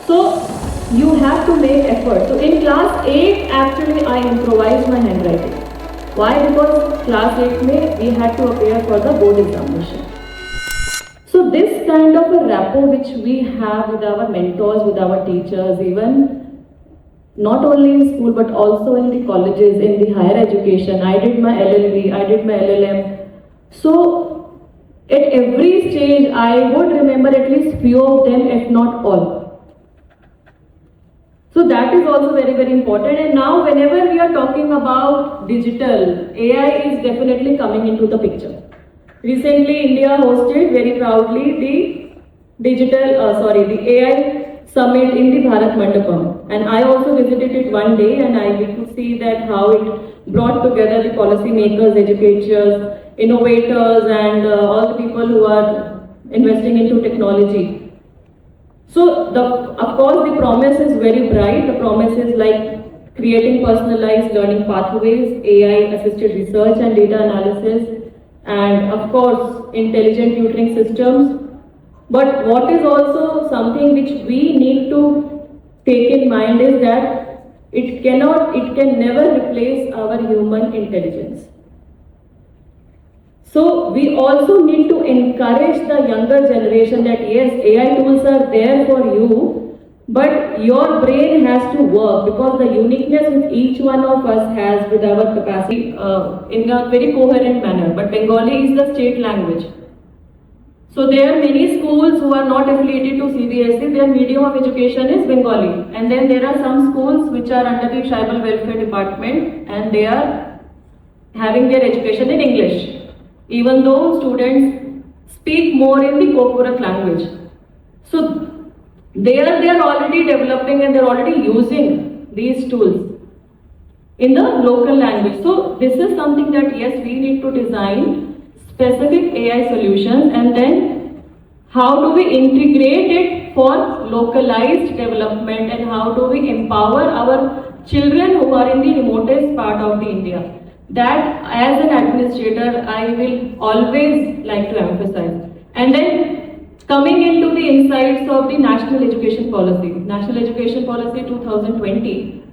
So you have to make effort. So in class 8, actually I improvised my handwriting. Why? Because class 8 mein we had to appear for the board examination. So this kind of a rapport which we have with our mentors, with our teachers, even not only in school but also in the colleges, in the higher education. I did my LLB, I did my LLM. So at every stage I would remember at least few of them, if not all. So that is also very, very important. And now whenever we are talking about digital, AI is definitely coming into the picture. Recently India hosted very proudly the AI summit in the Bharat Mandapam. And I also visited it one day, and I get to see that how it brought together the policymakers, educators, innovators, and all the people who are investing into technology. So, of course, the promise is very bright. The promise is like creating personalized learning pathways, AI-assisted research and data analysis, and of course, intelligent tutoring systems. But what is also something which we need to take in mind is that it can never replace our human intelligence. So we also need to encourage the younger generation that yes, AI tools are there for you, but your brain has to work, because the uniqueness which each one of us has with our capacity in a very coherent manner. But Bengali is the state language. So there are many schools who are not affiliated to CBSE, their medium of education is Bengali. And then there are some schools which are under the Tribal Welfare Department and they are having their education in English, even though students speak more in the Kokurak language. So they are already developing and they are already using these tools in the local language. So this is something that yes, we need to design specific AI solutions, and then how do we integrate it for localized development, and how do we empower our children who are in the remotest part of the India. That as an administrator I will always like to emphasize. And then coming into the insights of the National Education Policy. National Education Policy 2020,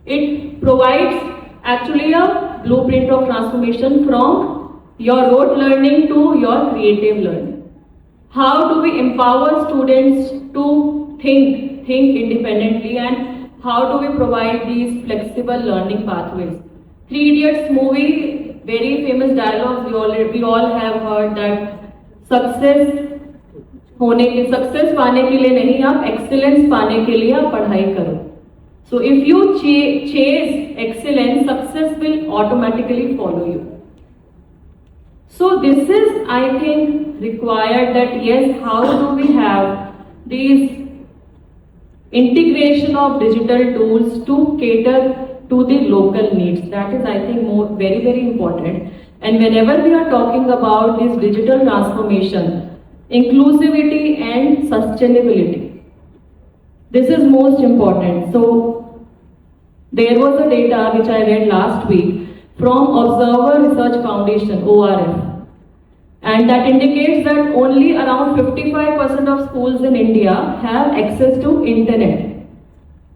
it provides actually a blueprint of transformation from your rote learning to your creative learning. How do we empower students to think independently, and how do we provide these flexible learning pathways? Three Idiots movie, very famous dialogues, we all have heard that success पाने के लिए नहीं, आप excellence पाने के लिए आप पढ़ाई करो. So if you chase excellence, success will automatically follow you. So this is, I think, required that yes, how do we have these integration of digital tools to cater to the local needs. That is, I think, very, very important. And whenever we are talking about this digital transformation, inclusivity and sustainability, this is most important. So there was a data which I read last week from Observer Research Foundation, ORF. And that indicates that only around 55% of schools in India have access to internet.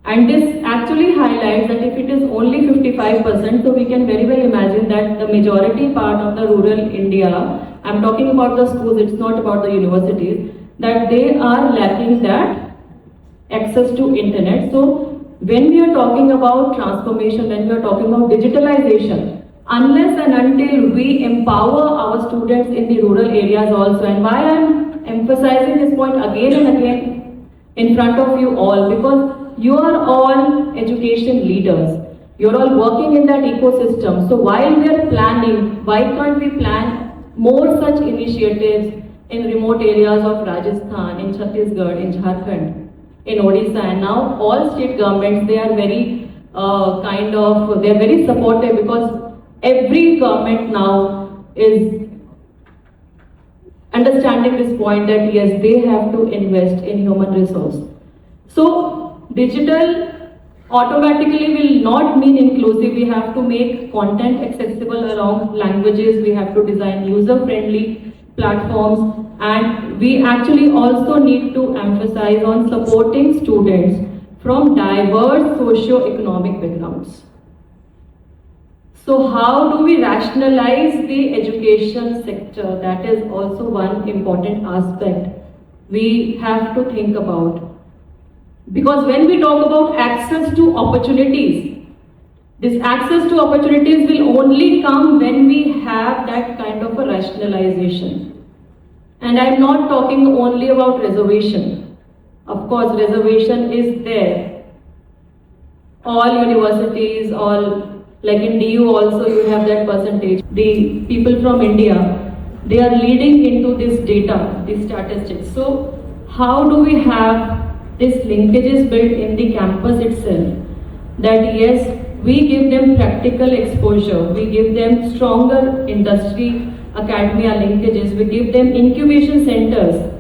And this actually highlights that if it is only 55%, so we can very well imagine that the majority part of the rural India, I'm talking about the schools, it's not about the universities, that they are lacking that access to internet. So when we are talking about transformation, when we are talking about digitalization, unless and until we empower our students in the rural areas also, and why I'm emphasizing this point again and again in front of you all, because you are all education leaders. You're all working in that ecosystem. So while we are planning, why can't we plan more such initiatives in remote areas of Rajasthan, in Chhattisgarh, in Jharkhand, in Odisha, and now all state governments, they are very they're very supportive, because every government now is understanding this point that yes, they have to invest in human resource. So digital automatically will not mean inclusive. We have to make content accessible along languages. We have to design user-friendly platforms, and we actually also need to emphasize on supporting students from diverse socio-economic backgrounds. So how do we rationalize the education sector? That is also one important aspect we have to think about. Because when we talk about access to opportunities, this access to opportunities will only come when we have that kind of a rationalization. And I'm not talking only about reservation. Of course, reservation is there. All universities, like in DU also you have that percentage. The people from India, they are leading into this data, these statistics. So how do we have these linkages built in the campus itself? That yes, we give them practical exposure, we give them stronger industry academia linkages, we give them incubation centers,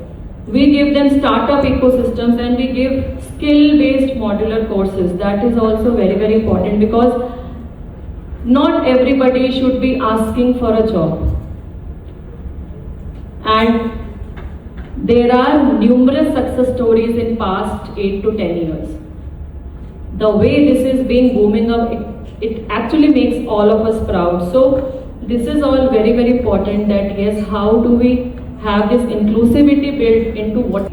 we give them startup ecosystems, and we give skill-based modular courses. That is also very, very important, because not everybody should be asking for a job. And there are numerous success stories in past 8 to 10 years. The way this is being booming up, it actually makes all of us proud. So this is all very, very important, that yes, how do we have this inclusivity built into what?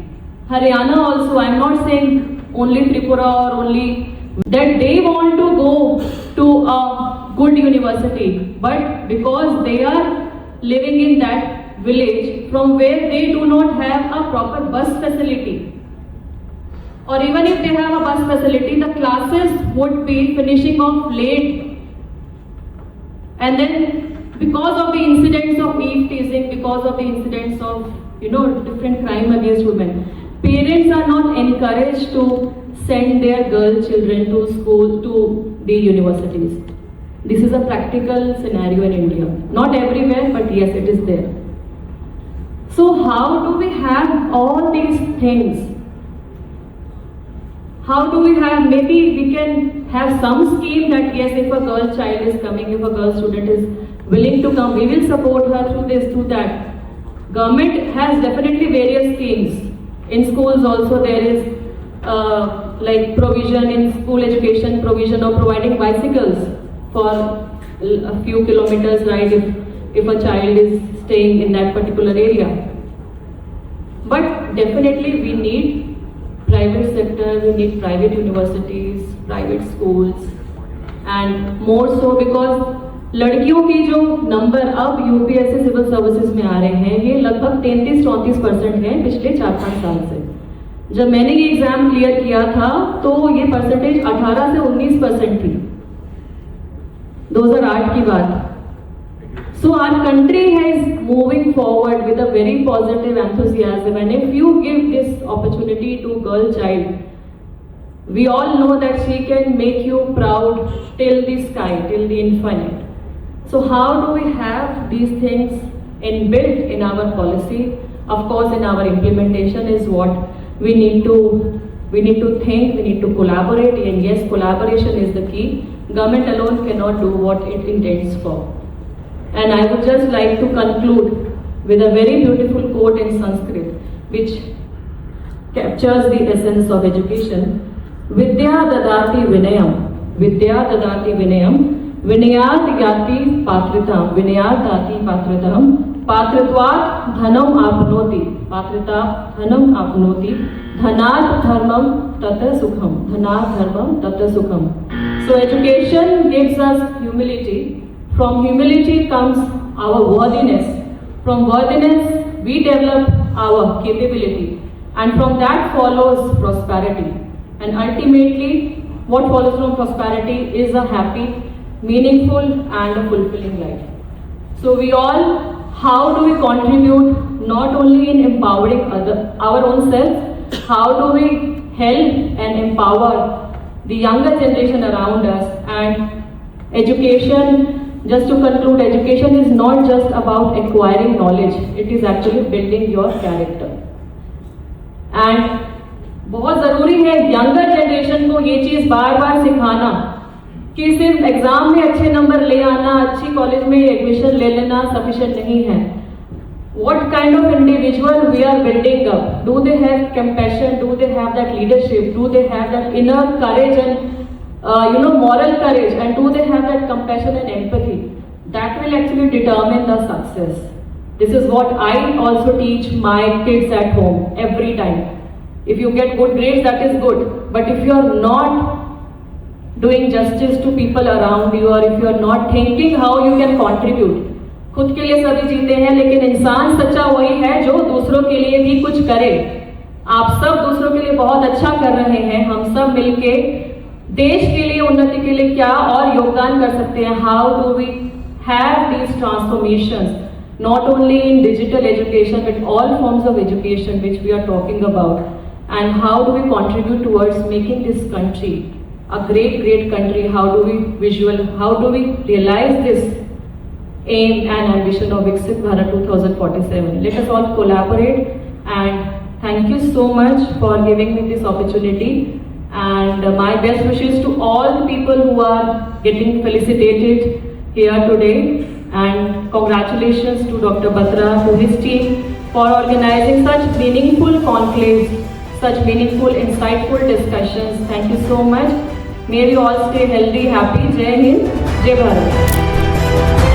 Haryana also, I'm not saying only Tripura or only that they want to go to a good university, but because they are living in that village from where they do not have a proper bus facility, or even if they have a bus facility, the classes would be finishing off late, and then because of the incidents of eve teasing, because of the incidents of different crime against women, parents are not encouraged to send their girl children to school, to the universities. This is a practical scenario in India. Not everywhere, but yes, it is there. So how do we have all these things? How do we have, maybe we can have some scheme that yes, if a girl child is coming, if a girl student is willing to come, we will support her through this, through that. Government has definitely various schemes. In schools also there is like provision in school education, provision of providing bicycles for a few kilometers ride if a child is staying in that particular area. But definitely we need private sector, we need private universities, private schools, and more so because लड़कियों की जो number अब UPSC civil services में आ रहे हैं, ये लगभग 33-34% हैं पिछले 4-5 साल से। जब मैंने ये एग्जाम क्लियर किया था तो ये परसेंटेज 18 से 19% थी, 2008 की बात। So our country is moving forward with a very positive enthusiasm, and if you give this opportunity to girl child, we all know that she can make you proud till the sky, till the infinite. So how do we have these things inbuilt in our policy? Of course, in our implementation is what we need to think, we need to collaborate, and yes, collaboration is the key. Government alone cannot do what it intends for. And I would just like to conclude with a very beautiful quote in Sanskrit, which captures the essence of education. Vidya dadati vinayam, vidya dadati vinayam, vinayat yati patritam, vinayat dati patritam, patritvat dhanam apnoti, patrita dhanam apnoti, dhanat dharmam tata sukham, dhanat dharmam tata sukham. So education gives us humility. From humility comes our worthiness. From worthiness we develop our capability, and from that follows prosperity. And ultimately, what follows from prosperity is a happy, meaningful and a fulfilling life. So we all, how do we contribute not only in empowering our own selves, how do we help and empower the younger generation around us? And education, just to conclude, education is not just about acquiring knowledge, it is actually building your character. And बहुत ज़रूरी है younger generation को ये चीज़ बार बार सिखाना कि सिर्फ exam में अच्छे नंबर ले आना, अच्छी कॉलेज में एडमिशन ले लेना सफिशिएंट नहीं है। What kind of individual we are building up? Do they have compassion? Do they have that leadership? Do they have that inner courage and moral courage? And do they have that compassion and empathy? That will actually determine the success. This is what I also teach my kids at home every time. If you get good grades, that is good. But if you are not doing justice to people around you, or if you are not thinking how you can contribute, खुद के लिए सभी जीते हैं, लेकिन इंसान सच्चा वही है जो दूसरों के लिए भी कुछ करे। आप सब दूसरों के लिए बहुत अच्छा कर रहे हैं, हम सब मिलके देश के लिए, उन्नति के लिए क्या और योगदान कर सकते हैं? How do we have these transformations, not only in digital education but all forms of education which we are talking about, and how do we contribute towards making this country a great country? How do we realize this aim and ambition of Viksit Bharat 2047. Let us all collaborate, and thank you so much for giving me this opportunity, and my best wishes to all the people who are getting felicitated here today, and congratulations to Dr. Batra, to his team for organizing such meaningful conclaves, such meaningful, insightful discussions. Thank you so much. May we all stay healthy, happy. Jai Hind, Jai Bharat.